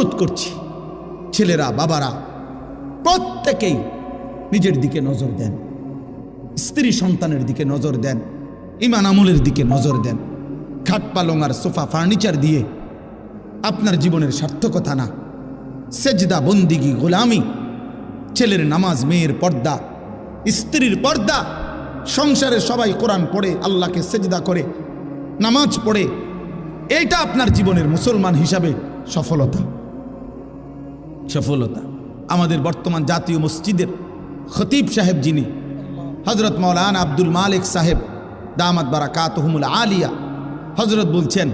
অনুরোধ করছি, ছেলেরা, বাবারা প্রত্যেকেই নিজের দিকে নজর দেন, স্ত্রী সন্তানের দিকে নজর দেন, ইমান আমলের দিকে নজর দেন। খাট পালং আর সোফা ফার্নিচার দিয়ে আপনার জীবনের সার্থকতা না। সেজদা, বন্দিগি, গোলামি, ছেলের নামাজ, মেয়ের পর্দা, স্ত্রীর পর্দা, সংসারে সবাই কোরআন পড়ে, আল্লাহকে সেজদা করে, নামাজ পড়ে, এইটা আপনার জীবনের মুসলমান হিসাবে সফলতা। সফলতা। আমাদের বর্তমান জাতীয় মসজিদের খতিব সাহেব যিনি হজরত মৌলানা আব্দুল মালিক সাহেব দামাত বারাকাতুহুমুল আলিয়া, হজরত বলছেন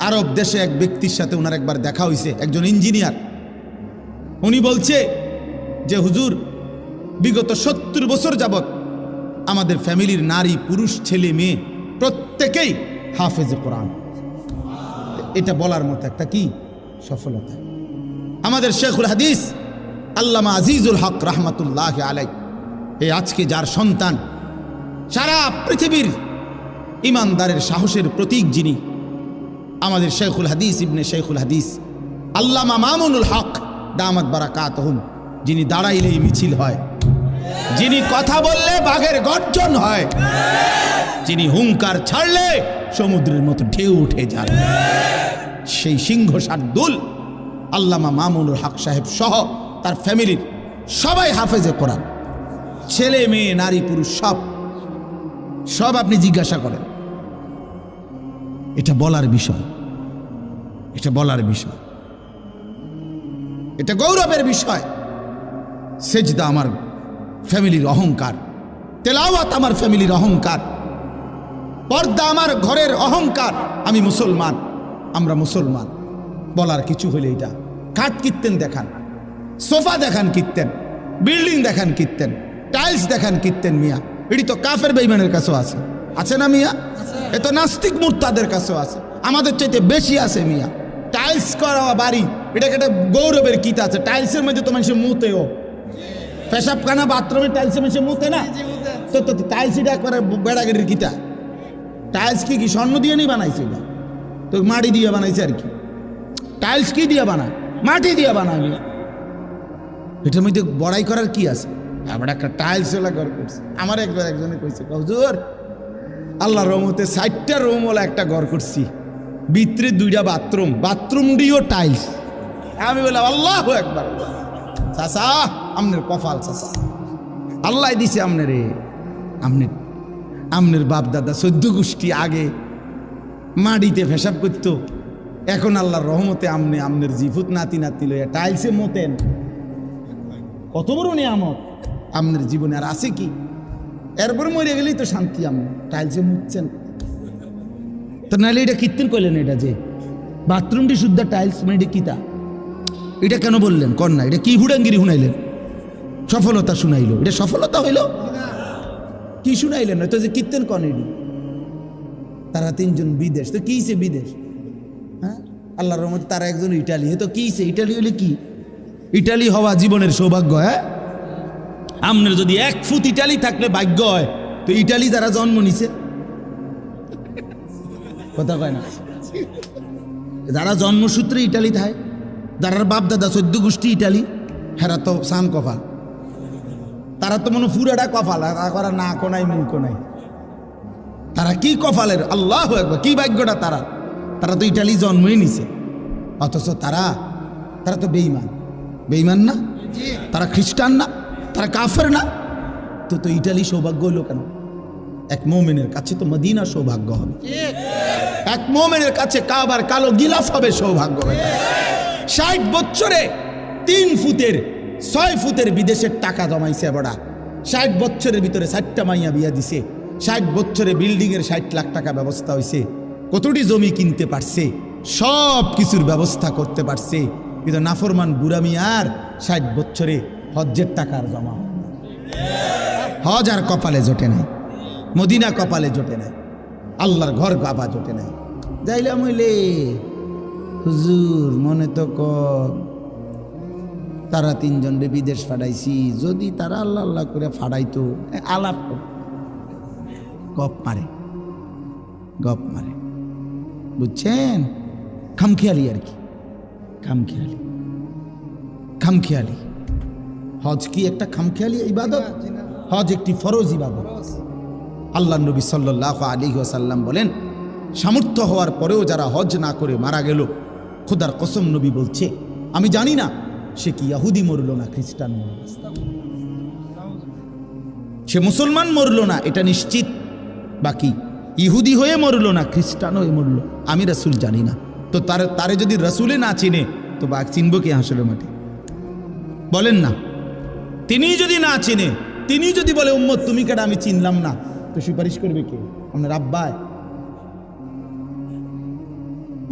আরব দেশে এক ব্যক্তির সাথে ওনার একবার দেখা হয়েছে, একজন ইঞ্জিনিয়ার। উনি বলছে যে হুজুর, বিগত 70 বছর যাবত আমাদের ফ্যামিলির নারী, পুরুষ, ছেলে, মেয়ে প্রত্যেকেই হাফেজে কোরআন। এটা বলার মতো একটা কি সফলতা। আমাদের শেখুল হাদিস আল্লামা আজিজুল হক রহমতুল্লাহ আলাই, এই আজকে যার সন্তান, সারা পৃথিবীর ইমানদারের সাহসের প্রতীক যিনি, আমাদের শেখুল হাদিস ইবনে শেখুল হাদিস আল্লামা মামুনুল হক দামাত বারাকাতুহুম, যিনি দাঁড়াইলেই মিছিল হয়, যিনি কথা বললে বাঘের গর্জন হয়, যিনি হুঙ্কার ছাড়লে সমুদ্রের মতো ঢেউ উঠে যায়, সেই সিংহ শার্দুল আল্লামা মামুনুল হক সাহেব সহ তার ফ্যামিলির সবাই হাফেজে কোরআন, ছেলে, মেয়ে, নারী, পুরুষ সব আপনি জিজ্ঞাসা করেন। এটা বলার বিষয়, এটা বলার বিষয়, এটা গৌরবের বিষয়। সেজদা আমার ফ্যামিলির অহংকার, তেলাওয়াত আমার ফ্যামিলির অহংকার, পর্দা আমার ঘরের অহংকার। আমি মুসলমান, আমরা মুসলমান বলার কিছু হলে এটা খাট কীর্তেন দেখান, সোফা দেখান কীর্তেন, বিল্ডিং দেখান কীর্তেন, টাইলস দেখান কীর্তেন। মিয়া, এটি তো কাফের বেঈমানের কাছেও আছে, আছে না মিয়া? এ তো নাস্তিক মুরতাদের কাছেও আছে, আমাদের চাইতে বেশি আছে মিয়া। টাইলস করা বাড়ি, এটাকে একটা গৌরবের কিতা আছে। টাইলসের মধ্যে তো মানুষের মুতেও, পেশাবখানা বাথরুমে টাইলসের মানুষের মুতে না, তো তো টাইলস এটা একবারে বেড়াগেটির কিতা। টাইলস কি স্বর্ণ দিয়ে নি বানাইছে? এটা তো মাটি দিয়ে বানাইছে আর কি। টাইলস কি দিয়ে বানায়? মাটি দিয়ে বানায়। এটার মধ্যে বড়াই করার কি আছে? আবার একটা টাইলস ওলা ঘর করছে। আমার একজনে কইছে, হুজুর আল্লাহর রহমতে 60টা রুম ওলা একটা ঘর করছি, ভিতরে 2টা বাথরুম, বাথরুম দিয়েও টাইলস। আমি বললাম আল্লাহু আকবার। চাচা আমনের কপাল, চাচা আল্লাহ দিছে আমনের, আমনের বাপ দাদা 14 গোষ্ঠী আগে মাটিতে পেশাব করতো, এখন আল্লাহর রহমতে আমনের জিফুত নাতি নাতি লইয়া টাইলসে মতেন। কত বড় নিয়ামত আমনের জীবনে, আর আছে কি? এরপরে মরে গেলেই তো শান্তি। আমন টাইলসে মুতছেন তো, নাহলে এটা কীর্তন করলেন? এটা যে বাথরুমটি শুদ্ধ টাইলস, মানে এটা কিতা? এটা কেন বললেন কর না? এটা কি হুড়াঙ্গিরি শুনাইলেন? সফলতা শুনাইল, এটা সফলতা হইল? কি শুনাইলেন? তো যে কীর্তন কন, এটি তারা 3 জন বিদেশ, তো কিছে বিদেশ? হ্যাঁ, আল্লাহর রহমতে তারা একজন ইটালি, তো কিছে? ইটালি হইলে কি? ইটালি হওয়া জীবনের সৌভাগ্য। হ্যাঁ, আমনের যদি 1 ফুট ইটালি থাকলে ভাগ্য হয়, তো ইটালি যারা জন্ম নিছে, কথা কয় না, যারা জন্মসূত্রে ইটালি থাকে, যারা বাপ দাদা 14 গোষ্ঠী ইটালি, হেরা তো সান কপাল। তারা তো মনে পুরাটা কপাল, আর না কোনাই মুখ কোনাই। তারা কি কপালের, আল্লাহু আকবার, কি ভাগ্যটা তারা। তারা তো ইটালি জন্মই নিছে, অথচ তারা তো বেঈমান। বেঈমান না? তারা খ্রিস্টান না? তারা কাফের না? তো ইটালি সৌভাগ্য হইল কেন? এক মুমিনের কাছে তো মদিনা সৌভাগ্য হবে, এক মুমিনের কাছে কাবার কালো গিলাফ হবে সৌভাগ্য। 60 বছরে 3 ফুটের 6 ফুটের বিদেশের টাকা জমাইছে বড়া। 60 বছরের ভিতরে 4টা মাইয়া বিয়া দিছে। 60 বছরে বিল্ডিংয়ের 60 লাখ টাকা ব্যবস্থা হয়েছে। কতটি জমি কিনতে পারছে, সব কিছুর ব্যবস্থা করতে পারছে। কিন্তু নাফরমান বুড়া মিয়ার 60 বছরে হজ্জের টাকার জমা, হজ আর কপালে জোটে নাই, মদিনা কপালে জোটে নাই, আল্লাহর ঘর গাবা জোটে নাই। যাইলাম হইলে হুজুর মনে তো কর, তারা 3 জনরে বিদেশ ফাটাইছি, যদি তারা আল্লাহ আল্লাহ করে ফাটাইতো, আলাপ গপ মারে, বুঝছেন? খামখেয়ালি আর কি। খামখেয়ালি। খামখেয়ালি। হজ কি একটা খামখেয়ালি ইবাদত? হজ একটি ফরজ ইবাদত। আল্লাহ নবী সাল্লাল্লাহু আলাইহি ওয়াসাল্লাম বলেন, সামর্থ্য হওয়ার পরেও যারা হজ না করে মারা গেল, খোদার কসম নবী বলছে, আমি জানি না সে কি ইহুদি মরল না খ্রিস্টান মরল, সে মুসলমান মরল না এটা নিশ্চিত, বাকি ইহুদি হয়ে মরল না খ্রিস্টান হয়ে মরল আমি রাসূল জানি না। তো তারে যদি রাসূলে না চিনে তো বা চিনব কে হাসরের মাঠে? বলেন না। তিনি যদি না চিনে, তিনি যদি বলে উম্মত তুমি কেডা আমি চিনলাম না, তো সুপারিশ করবে কে? আপনার আব্বায়,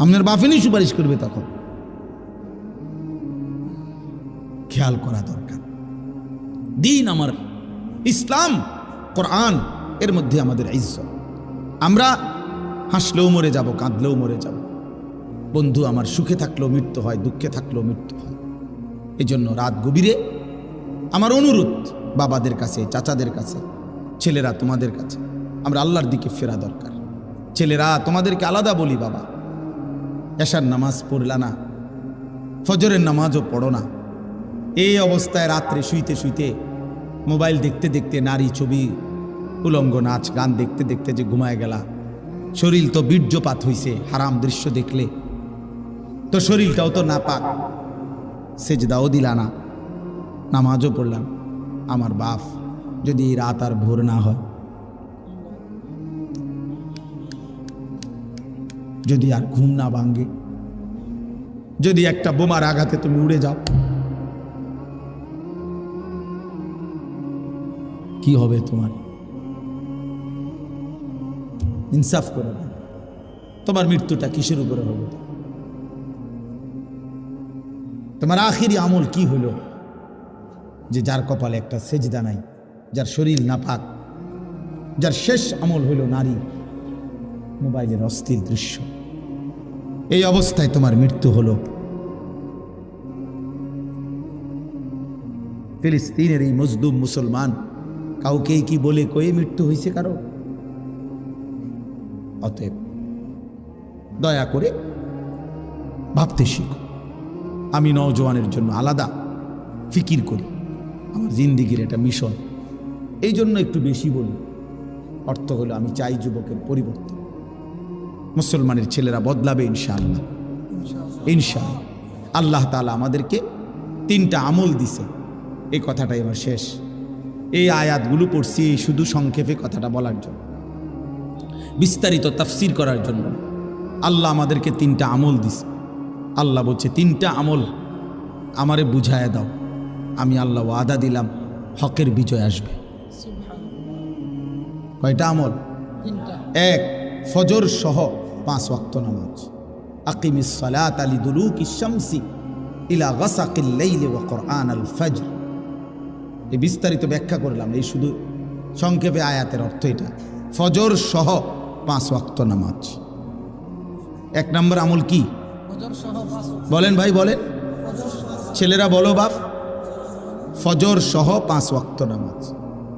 আপনার বাফেনি সুপারিশ করবে তখন। খেয়াল করা দরকার। দিন আমার ইসলাম, কোরআন, এর মধ্যে আমাদের ইজ্জত। আমরা হাসলেও মরে যাব, কাঁদলেও মরে যাব। বন্ধু আমার সুখে থাকলেও মৃত্যু হয়, দুঃখে থাকলেও মৃত্যু হয়। এই জন্য রাত গভীরে আমার অনুরোধ বাবাদের কাছে, চাচাদের কাছে, ছেলেরা তোমাদের কাছে, আমরা আল্লাহর দিকে ফেরা দরকার। ছেলেরা তোমাদেরকে আলাদা বলি, বাবা এশার নামাজ পড়লা না, ফজরের নামাজও পড়ো না, এই অবস্থায় রাত্রে শুইতে শুইতে মোবাইল দেখতে দেখতে নারী ছবি, উলঙ্গ নাচ গান দেখতে দেখতে যে ঘুমায় গেলা, শরীর তো বীর্যপাত হইছে হারাম দৃশ্য দেখলে, তো শরীরটাও তো নাপাক, সেজদাও দিলা না, নামাজও পড়লাম। আমার বাপ যদি এই রাত আর ভোর না হয়, যদি আর ঘুম না ভাঙ্গে, যদি একটা বোমার আঘাতে তুমি উড়ে যাও, কি হবে তোমার? ইনসাফ করে না, তোমার মৃত্যুটা কিসের উপরে হবে? তোমার আখিরি আমল কি হলো যে যার কপালে একটা সেজদা নাই, যার শরীর নাপাক, যার শেষ আমল হলো নারী, মোবাইলের অস্থির দৃশ্য, এই অবস্থায় তোমার মৃত্যু হলো। ফিলিস্তিনের এই মজলুম মুসলমান কাউকে কি বলে কয়ে মৃত্যু হয়েছে কারো? অতএব দয়া করে ভাবতে শিখো। আমি নওজওয়ানের জন্য আলাদা ফিকির করি, আমার জিন্দিগির এটা মিশন, এই জন্য একটু বেশি বলি। অর্থ হলো আমি চাই যুবকের পরিবর্তন, মুসলমানের ছেলেরা বদলাবে ইনশাআল্লাহ। ইনশাআল্লাহ আল্লাহ তাআলা আমাদেরকে 3টা আমল দিছে, এই কথাটাই আমার শেষ। এই আয়াতগুলো পড়ছি শুধু সংক্ষেপে কথাটা বলার জন্য, বিস্তারিত তাফসীর করার জন্য। আল্লাহ আমাদেরকে 3টা আমল দিছে। আল্লাহ বলছে 3টা আমল আমারে বুঝায় দাও, আমি আল্লাহ ওয়াদা দিলাম হকের বিজয় আসবে। কয়টা আমল? 1, ফজর সহ 5 ওয়াক্ত নামাজ। আকিমিস সালাতা লিদুলুকিশ শামসি ইলা গাসাকিল লাইলি ওয়া কুরআনাল ফজর। এই বিস্তারিত ব্যাখ্যা করলাম, এই শুধু সংক্ষেপে আয়াতের অর্থ এটা। ফজর সহ 5 ওয়াক্ত নামাজ। 1 নম্বর আমল কি? বলেন ভাই, বলেন, ছেলেরা বলো বাপ। ফজর সহ 5 ওয়াক্ত নামাজ।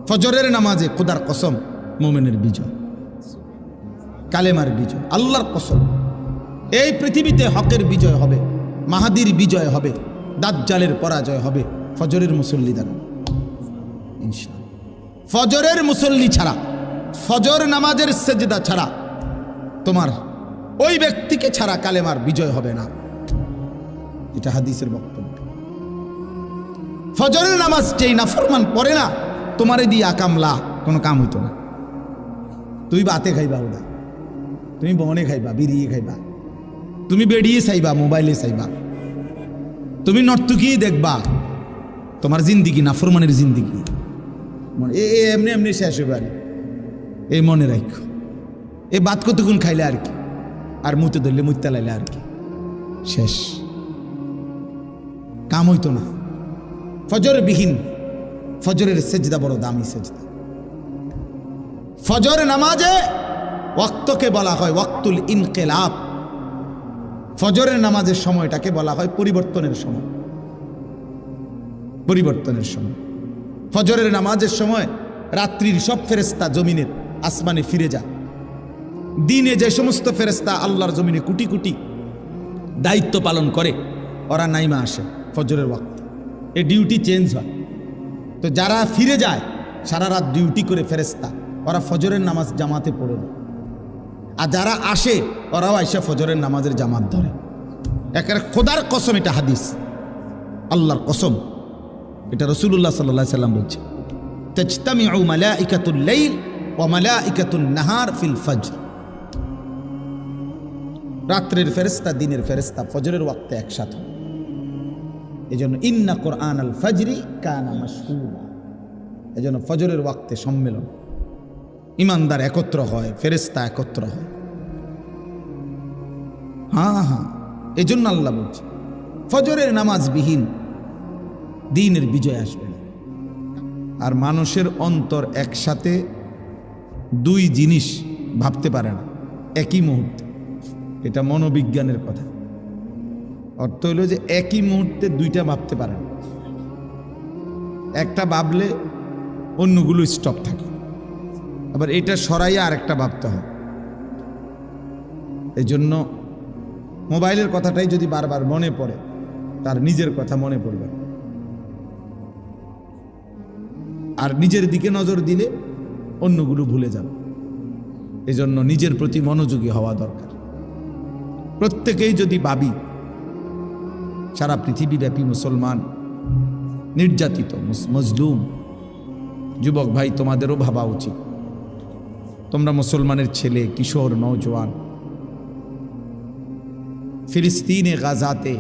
ফজরের নামাজে খোদার কসম মুমিনের বিজয়, কালেমার বিজয়, আল্লাহর কসম। এই পৃথিবীতে হকের বিজয় হবে, মাহাদির বিজয় হবে, দাজ্জালের পরাজয় হবে ফজরের মুসল্লি দ্বারা ইনশাআল্লাহ। ফজরের মুসল্লি ছাড়া, ফজর নামাজের সেজদা ছাড়া, তোমার ওই ব্যক্তিকে ছাড়া কালেমার বিজয় হবে না। এটা হাদিসের বক্তব্য। ফজরের নামাজ যেই নাফরমান পড়ে না, তোমারে দিয়ে আকামলা কোনো কাম হইতো না। তুমি বাতে খাইবা, ওটা তুমি বনে খাইবা, বিড়িয়ে খাইবা, তুমি বেড়িয়ে চাইবা, মোবাইলে চাইবা, তুমি নর্তকী দেখবা, তোমার জিন্দিগি নাফরমানের জিন্দিগি এমনি এমনি শেষ হবে। আর এই মনে রাখো, এই বাত কতক্ষণ খাইলে আর কি, আর মুতে ধরলে মুতে লাইলে আর কি, শেষ, কাম হইতো না। ফজর বিহীন, ফজরের সেজদা বড় দামি সেজদা। ফজর নামাজে ওয়াক্তকে বলা হয় ওয়াক্তুল ইনকিলাব। ফজরের নামাজের সময়টাকে বলা হয় পরিবর্তনের সময়। পরিবর্তনের সময় ফজরের নামাজের সময় রাত্রির সব ফেরেশতা জমিনের আসমানে ফিরে যায়। দিনে যে সমস্ত ফেরেশতা আল্লাহর জমিনে কোটি কোটি দায়িত্ব পালন করে, ওরা নাইমা আসে ফজরের ওয়াক্ত, এই ডিউটি চেঞ্জ হয়। তো যারা ফিরে যায় সারা রাত ডিউটি করে ফেরেস্তা, ওরা ফজরের নামাজ জামাতে পড়ে দেয়। আর যারা আসে ওরাও আইসা ফজরের নামাজের জামাত ধরে। একেবারে খোদার কসম, এটা হাদিস, আল্লাহর কসম, এটা রাসূলুল্লাহ সাল্লাল্লাহু আলাইহি সাল্লাম বলছে, তাজতামিউ মালাইকাতুল লাইল ওয়া মালাইকাতুন নাহার ফিল ফজর। রাত্রের ফেরেশতা দিনের ফেরেশতা ফজরের ওয়াক্তে একসাথে হয়। এজন্য ইন্না কুরআনাল ফজরি কানা মাশহুদা, এজন্য ফজরের ওয়াক্তে সম্মেলন, ইমানদার একত্র হয়, ফেরেশতা একত্র হয়। হ্যাঁ, এজন্য আল্লাহ বলছে ফজরের নামাজ বিহীন দ্বীনের বিজয় আসবে না। আর মানুষের অন্তর একসাথে দুই জিনিস ভাবতে পারে না একই মুহূর্তে, এটা মনোবিজ্ঞানের কথা। অর্থ হলো যে একই মুহূর্তে দুইটা ভাবতে পারে না, একটা ভাবলে অন্যগুলো স্টপ থাকে, আবার এটা সরাইয়া আরেকটা ভাবতে হয়। এই জন্য মোবাইলের কথাটাই যদি বারবার মনে পড়ে, তার নিজের কথা মনে পড়বে, আর নিজের দিকে নজর দিলে অন্যগুলো ভুলে যাবে। এজন্য নিজের প্রতি মনোযোগী হওয়া দরকার। প্রত্যেকেই যদি ভাবি সারা পৃথিবীব্যাপী মুসলমান নির্যাতিত, মজলুম, যুবক ভাই তোমাদেরও ভাবা উচিত, তোমরা মুসলমানের ছেলে, কিশোর, নওজোয়ান, ফিলিস্তিনে, গাজাতে,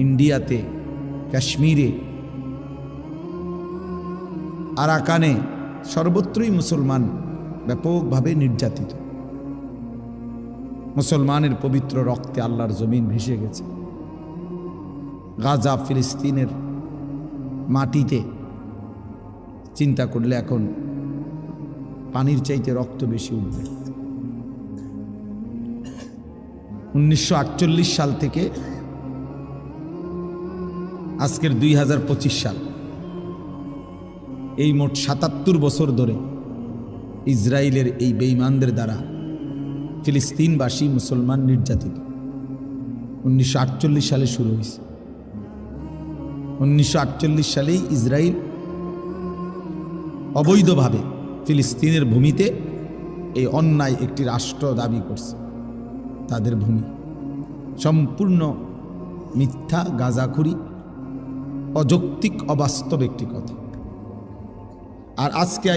ইন্ডিয়াতে, কাশ্মীরে, আরাকানে, সর্বত্রই মুসলমান ব্যাপকভাবে নির্যাতিত। মুসলমানের পবিত্র রক্তে আল্লাহর জমিন ভেসে গেছে। গাজা, ফিলিস্তিনের মাটিতে চিন্তা করলে এখন পানির চাইতে রক্ত বেশি উঠবে। 1948 সাল থেকে আজকের 2025 সাল, এই মোট 77 বছর ধরে ইসরায়েলের এই বেঈমানদের দ্বারা ফিলিস্তিনবাসী মুসলমান নির্যাতিত। 1948 সালে শুরু হয়েছে। 1948 সালেই ইসরায়েল অবৈধভাবে ফিলিস্তিনের ভূমিতে এই অন্যায় একটি রাষ্ট্র দাবি করছে। তাদের ভূমি সম্পূর্ণ মিথ্যা, গাজাখুরি, অযৌক্তিক, অবাস্তব একটি কথা। আর আজকে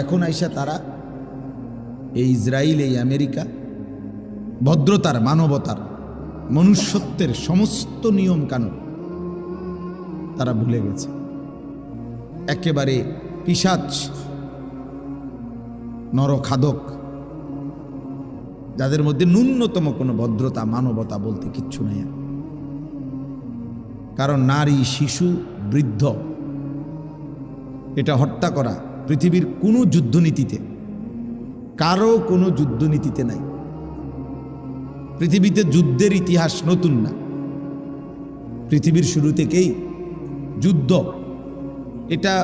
এখন আইসা তারা এই ইসরায়েল, এই আমেরিকা ভদ্রতার, মানবতার, মনুষ্যত্বের সমস্ত নিয়ম কানুন তারা ভুলে গেছে। একেবারে পিশাচ, নরখাদক, যাদের মধ্যে ন্যূনতম কোনো ভদ্রতা, মানবতা বলতে কিচ্ছু নেই। কারণ নারী, শিশু, বৃদ্ধ এটা হত্যা করা পৃথিবীর কোনো যুদ্ধনীতিতে, কারো কোনো যুদ্ধনীতিতে নাই। পৃথিবীতে যুদ্ধের ইতিহাস নতুন না, পৃথিবীর শুরু থেকেই যুদ্ধ এটা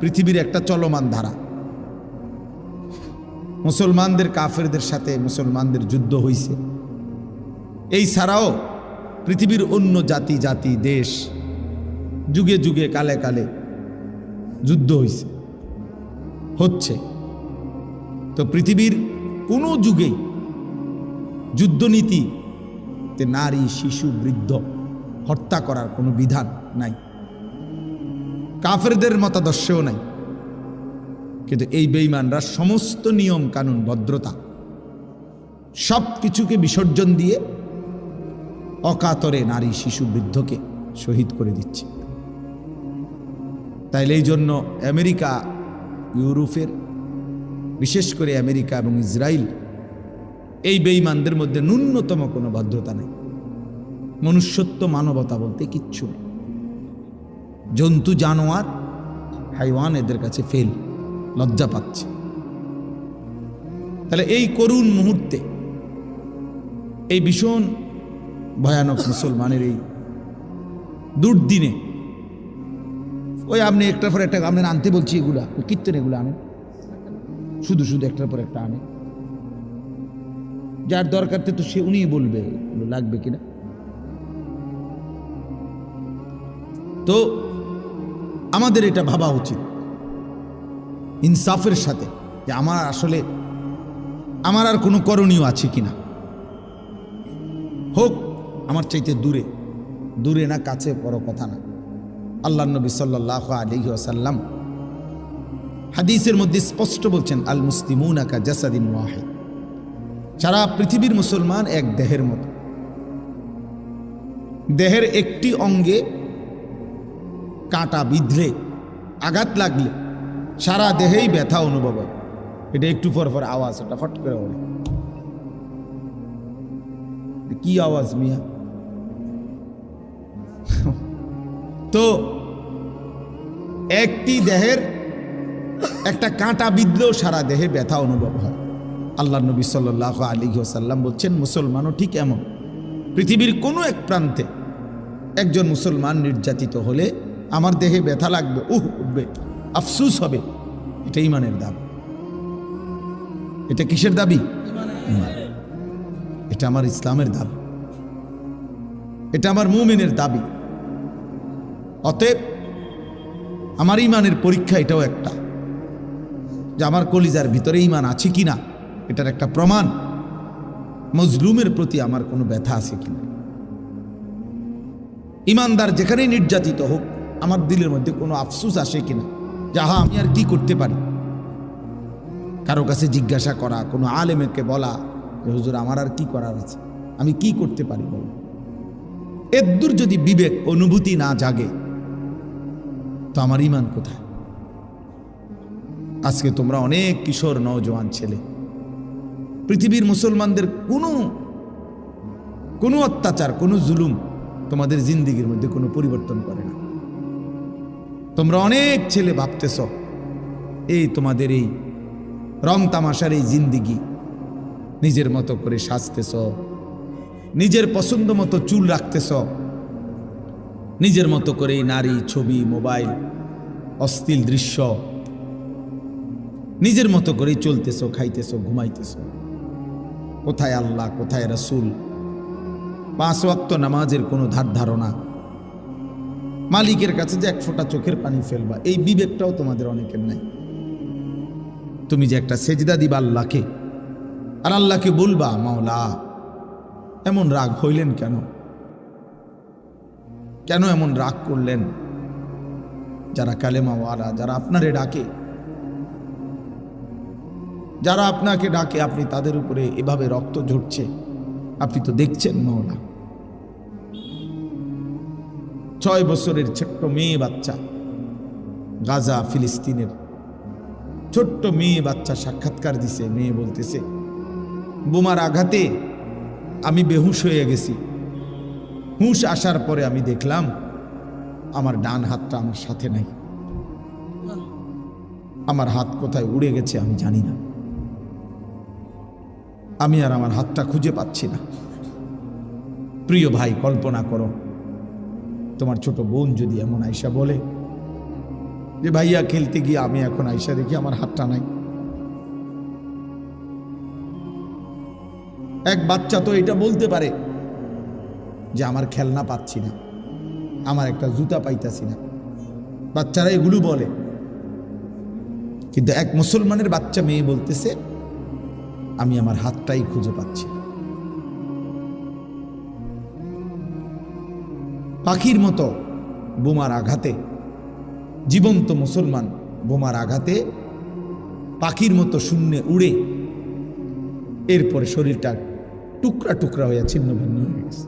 পৃথিবীর একটা চলমান ধারা। মুসলমানদের কাফেরদের সাথে মুসলমানদের যুদ্ধ হয়েছে। এই ছাড়াও পৃথিবীর অন্য জাতি, দেশ যুগে যুগে, কালে কালে যুদ্ধ হচ্ছে। তো পৃথিবীর কোনো যুগেই যুদ্ধনীতিতে নারী, শিশু, বৃদ্ধ হত্যা করার কোনো বিধান নাই, কাফেরদের মতাদর্শেও নাই। কিন্তু এই বেঈমানরা সমস্ত নিয়ম কানুন, ভদ্রতা সব কিছুকে বিসর্জন দিয়ে অকাতরে নারী, শিশু, বৃদ্ধকে শহীদ করে দিচ্ছে। তাইলে এই জন্য আমেরিকা, ইউরোপের, বিশেষ করে আমেরিকা এবং ইসরায়েল, এই বেঈমানদের মধ্যে ন্যূনতম কোনো ভদ্রতা নেই, মনুষ্যত্ব, মানবতা বলতে কিচ্ছু নেই। জন্তু, জানোয়ার, হাইওয়ান এদের কাছে ফেল, লজ্জা পাচ্ছে। তাহলে এই করুণ মুহূর্তে, এই ভীষণ ভয়ানক মুসলমানের এই দুর্দিনে, ওই আপনি একটার পর একটা আপনি আনতে বলছি, এগুলা কীর্তন, এগুলো আনেন, শুধু একটার পর একটা আনেন। যার দরকার তো সে উনিই বলবে লাগবে কিনা। তো আমাদের এটা ভাবা উচিত ইনসাফের সাথে, যে আমার আর কোনো করণীয় আছে কিনা, হোক আমার চাইতে দূরে, দূরে না কাছে বড় কথা না। আল্লাহ নবী সাল্লাল্লাহু আলাইহি ওয়াসাল্লাম হাদিসের মধ্যে স্পষ্ট বলছেন, আল মুসলিমুনা কা জাসাদিন ওয়াহিদ, সারা পৃথিবীর মুসলমান এক দেহের মতো। দেহের একটি অঙ্গে কাঁটা বিঁধলে, আঘাত লাগলে সারা দেহেই ব্যথা অনুভব হয়। এটা একটু পর পর আওয়াজ, ওটা ফট করে ওঠে। কি আওয়াজ মিয়া? তো একটি দেহের একটা কাঁটা বিঁধলেও সারা দেহে ব্যথা অনুভব হয়। আল্লাহ নবী সাল্লাল্লাহু আলাইহি ওয়াসাল্লাম বলছেন, মুসলমানও ঠিক এমন। পৃথিবীর কোনো এক প্রান্তে একজন মুসলমান নির্যাতিত হলে আমার দেহে ব্যথা লাগবে, উঠবে, আফসুস হবে। এটা ঈমানের দাবি। এটা কিসের দাবি? ঈমান। এটা আমার ইসলামের দাবি, এটা আমার মুমিনের দাবি। অতএব আমার ঈমানের পরীক্ষা এটাও একটা, যে আমার কলিজার ভিতরে ঈমান আছে কিনা, এটার একটা প্রমাণ। মজলুমের প্রতি আমার কোনো ব্যথা আছে কিনা। ঈমানদার যেখানেই নির্যাতিত হোক, আমার দিলের মধ্যে কোনো আফসোস আসে কিনা, যাহা আমি আর কি করতে পারি। কারো কাছে জিজ্ঞাসা করা, কোনো আলেমকে বলা যে হুজুর আমার আর কি করার আছে, আমি কি করতে পারি বল। এদ্দুর যদি বিবেক অনুভূতি না জাগে, তো আমার ঈমান কোথায়? আজকে তোমরা অনেক কিশোর নওজোয়ান ছেলে, পৃথিবীর মুসলমানদের কোনো অত্যাচার, কোনো জুলুম তোমাদের জিন্দিগির মধ্যে কোনো পরিবর্তন করে না। তোমরা অনেক ছেলে ভাবতেছ এই তোমাদের এই রং তামাশার এই জিন্দিগি, নিজের মতো করে সাজতেছ, নিজের পছন্দ মতো চুল রাখতেছ, নিজের মতো করে নারী, ছবি, মোবাইল, অশ্লীল দৃশ্য, নিজের মতো করেই চলতেছ, খাইতেছ, ঘুমাইতেছ। কোথায় আল্লাহ, কোথায় রাসূল? 5 ওয়াক্ত নামাজের কোনো ধারণা, মালিকের কাছে যে এক ফোঁটা চোখের পানি ফেলবা, এই বিবেকটাও তোমাদের অনেকের নাই। তুমি যে একটা সেজদা দিবা আল্লাহকে, আর আল্লাহকে বলবা, মাওলা এমন রাগ হইলেন কেন, কেন এমন রাগ করলেন? যারা কালেমাওয়ালা, যারা আপনারে ডাকে, যারা আপনাকে ডাকে, আপনি তাদের উপরে এভাবে রক্ত ঝরছে, আপনি তো দেখছেন মাওলা। 6 বছরের ছোট্ট মেয়ে বাচ্চা, গাজা ফিলিস্তিনের ছোট্ট মেয়ে বাচ্চা সাক্ষাৎকার দিছে। মেয়ে বলতেছে, বোমার আঘাতে আমি বেহুশ হয়ে গেছি। হুঁশ আসার পরে আমি দেখলাম আমার ডান হাতটা আমার সাথে নাই। আমার হাত কোথায় উড়ে গেছে আমি জানি না। আমি আর আমার হাতটা খুঁজে পাচ্ছি না। প্রিয় ভাই, কল্পনা করো, তোমার ছোট বোন যদি এমন আয়সা বলে যে ভাইয়া খেলতে গিয়ে আমি এখন আয়সা দেখি আমার হাতটা নাই। এক বাচ্চা তো এটা বলতে পারে যে আমার খেলনা পাচ্ছি না, আমার একটা জুতা পাইতাছি না। বাচ্চারা এগুলো বলে, কিন্তু এক মুসলমানের বাচ্চা মেয়ে বলতেছে আমি আমার হাতটাই খুঁজে পাচ্ছি। পাখির মতো বোমার আঘাতে, জীবন্ত মুসলমান বোমার আঘাতে পাখির মতো শূন্যে উড়ে এরপরে শরীরটা টুকরা টুকরা হয়ে ছিন্ন ভিন্ন হয়ে গেছে।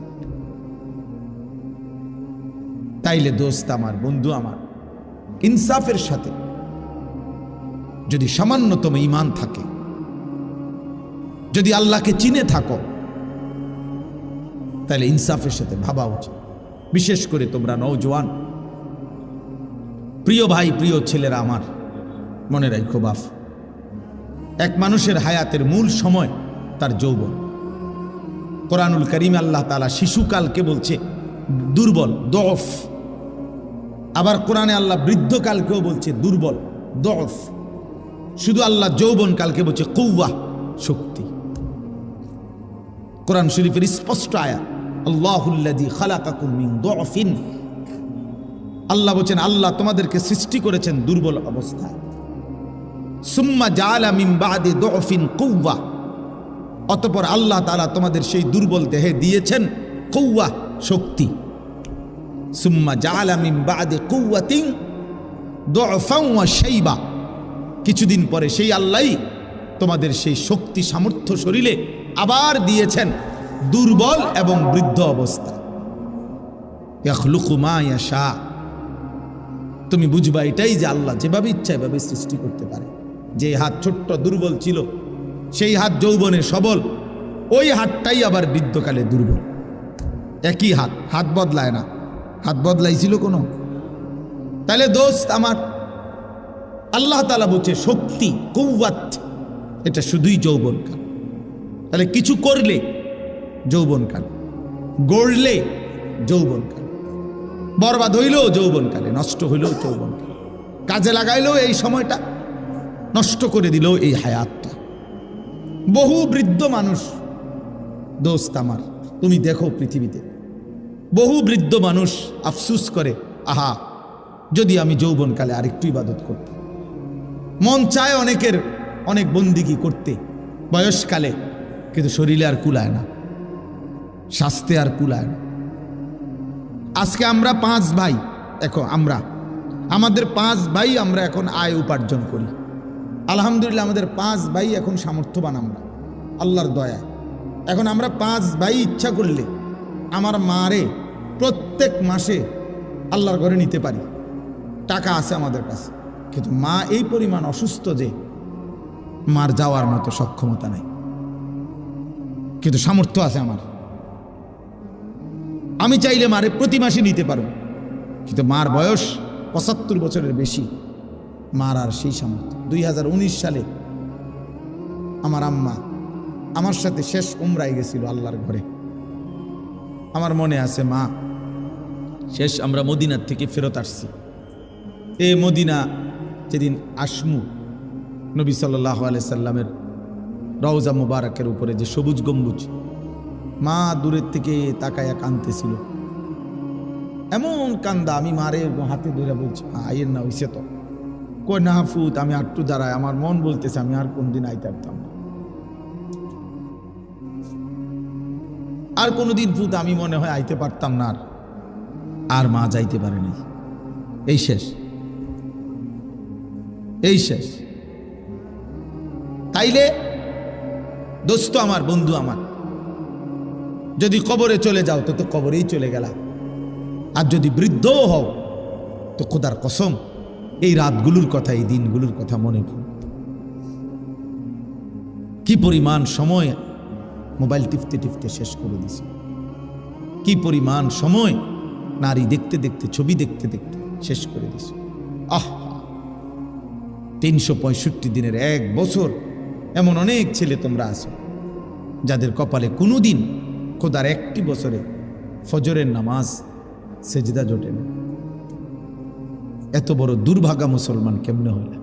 তাইলে দোস্ত আমার, বন্ধু আমার, ইনসাফের সাথে যদি সামান্যতম ঈমান থাকে, যদি আল্লাহকে চিনে থাকো, তাহলে ইনসাফের সাথে ভাবা উচিত। বিশেষ করে তোমরা নওজোয়ান, প্রিয় ভাই, প্রিয় ছেলেরা আমার, মনে রাখো বাপ, এক মানুষের হায়াতের মূল সময় তার যৌবন। কোরআনুল কারীমে আল্লাহ তাআলা শিশুকালকে বলছে দুর্বল, দফ। আবার কোরআনে আল্লাহ বৃদ্ধকালকেও বলছে দুর্বল, দফ। শুধু আল্লাহ যৌবন কালকে বলছে কুওয়া, শক্তি। কোরআন শরীফের স্পষ্ট আয়াত, আল্লাহুল্লাযী খালাকাকুম মিন দুফিন, আল্লাহ বলছেন আল্লাহ তোমাদেরকে সৃষ্টি করেছেন দুর্বল অবস্থায়। সুম্মা জাআলা মিন বাদি দুফিন কুওয়া, অতঃপর আল্লাহ তাআলা তোমাদের সেই দুর্বল দেহে দিয়েছেন কুওয়া, শক্তি। সুম্মা জাআলা মিন বাদি কুওয়াতিন দুফান ওয়া শাইবা, কিছুদিন পরে সেই আল্লাহই তোমাদের সেই শক্তি সামর্থ্য শরীরে আবার দিয়েছেন দুর্বল এবং বৃদ্ধ অবস্থা। ইয়াখলুকু মা ইয়াশা, তুমি বুঝবা এটাই যে আল্লাহ যেভাবে ইচ্ছা এভাবে সৃষ্টি করতে পারে। যে হাত ছোট্ট দুর্বল ছিল সেই হাত যৌবনে সবল, ওই হাতটাই আবার বৃদ্ধকালে দুর্বল। একই হাত, হাত বদলায় না। হাত বদলাইছিল কোনো? তাহলে দোস্ত আমার, আল্লাহ তাআলা বলছে শক্তি কুওয়াত, এটা শুধুই যৌবনকাল। তাহলে কিছু করলে যৌবনকাল, গড়লে যৌবনকাল, বরবাদ হইলেও যৌবনকালে, নষ্ট হইলেও যৌবনকালে, কাজে লাগাইলেও এই সময়টা, নষ্ট করে দিলেও এই হায়াতটা। বহু বৃদ্ধ মানুষ দোস্ত আমার, তুমি দেখো পৃথিবীতে বহু বৃদ্ধ মানুষ আফসুস করে, আহা যদি আমি যৌবনকালে আরেকটু ইবাদত করতাম। মন চায় অনেকের অনেক বন্দিগি করতে বয়সকালে, কিন্তু শরীরে আর কুলায় না, স্বাস্থ্যে আর কুলায় না। আজকে আমরা 5 ভাই, দেখো আমাদের 5 ভাই আমরা এখন আয় উপার্জন করি। আলহামদুলিল্লাহ আমাদের 5 ভাই এখন সামর্থ্যবান, আমরা আল্লাহর দয়ায়। এখন আমরা 5 ভাই ইচ্ছা করলে আমার মারে প্রত্যেক মাসে আল্লাহর ঘরে নিতে পারি, টাকা আছে আমাদের কাছে। কিন্তু মা এই পরিমাণ অসুস্থ যে মার যাওয়ার মতো সক্ষমতা নাই, কিন্তু সামর্থ্য আছে আমার। আমি চাইলে মারে প্রতি মাসে নিতে পারো, কিন্তু মার বয়স 75 বছরের বেশি, মার আর সেই সামর্থ্য। 2019 সালে আমার আম্মা আমার সাথে শেষ উমরায় গেছিল আল্লাহর ঘরে। আমার মনে আছে মা শেষ আমরা মদিনার থেকে ফেরত আসছি। এই মদিনা যেদিন আসমু, নবী সাল্লাল্লাহু আলাইহি সাল্লামের রওজা মুবারকের উপরে যে সবুজ গম্বুজ, মা দূরের থেকে তাকায়া কাঁদতেছিল, এমন কান্দা। আমি মারে হাতে ধরে বলছি আইয়ের না, হইছে তো কই না ফুত, আমি আটটু দাঁড়ায়, আমার মন বলতেছে আমি আর কোনদিন আইতে পারতাম না, আর কোনোদিন ফুত আমি মনে হয় আইতে পারতাম না। আর মা যাইতে পারে নাই, এই শেষ, এই শেষ। তাইলে দোস্ত আমার, বন্ধু আমার, যদি কবরে চলে যাও তো তো কবরেই চলে গেলা, আর যদি বৃদ্ধও হও তো খোদার কসম এই রাতগুলোর কথা, এই দিনগুলোর কথা মনে পড়ে। কি পরিমাণ সময় মোবাইল টিপতে টিপতে শেষ করে দিছে, কি পরিমাণ সময় নারী দেখতে দেখতে, ছবি দেখতে দেখতে শেষ করে দিছে। 365 দিনের 1 বছর এমন অনেক ছেলে তোমরা আছো যাদের কপালে কোনোদিন খোদার 1টি বছরে ফজরের নামাজ সেজদা জোটে না। এত বড় দুর্ভাগা মুসলমান কেমনে হইলা?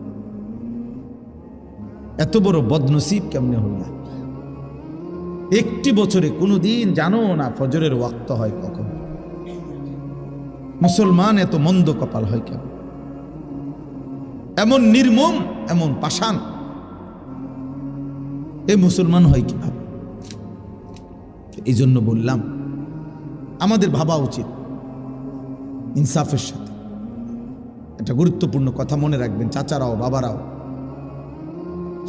এত বড় বদনসিব কেমনে হইলা? 1টি বছরে কোনোদিন জানো না ফজরের ওয়াক্ত হয় কখন? মুসলমান এত মন্দ কপাল হয় কেন? এমন নির্মম, এমন পাষাণ এই মুসলমান হয় কিভাবে? এই জন্য বললাম আমাদের ভাবা উচিত ইনসাফের সাথে। একটা গুরুত্বপূর্ণ কথা মনে রাখবেন চাচারাও বাবারাও,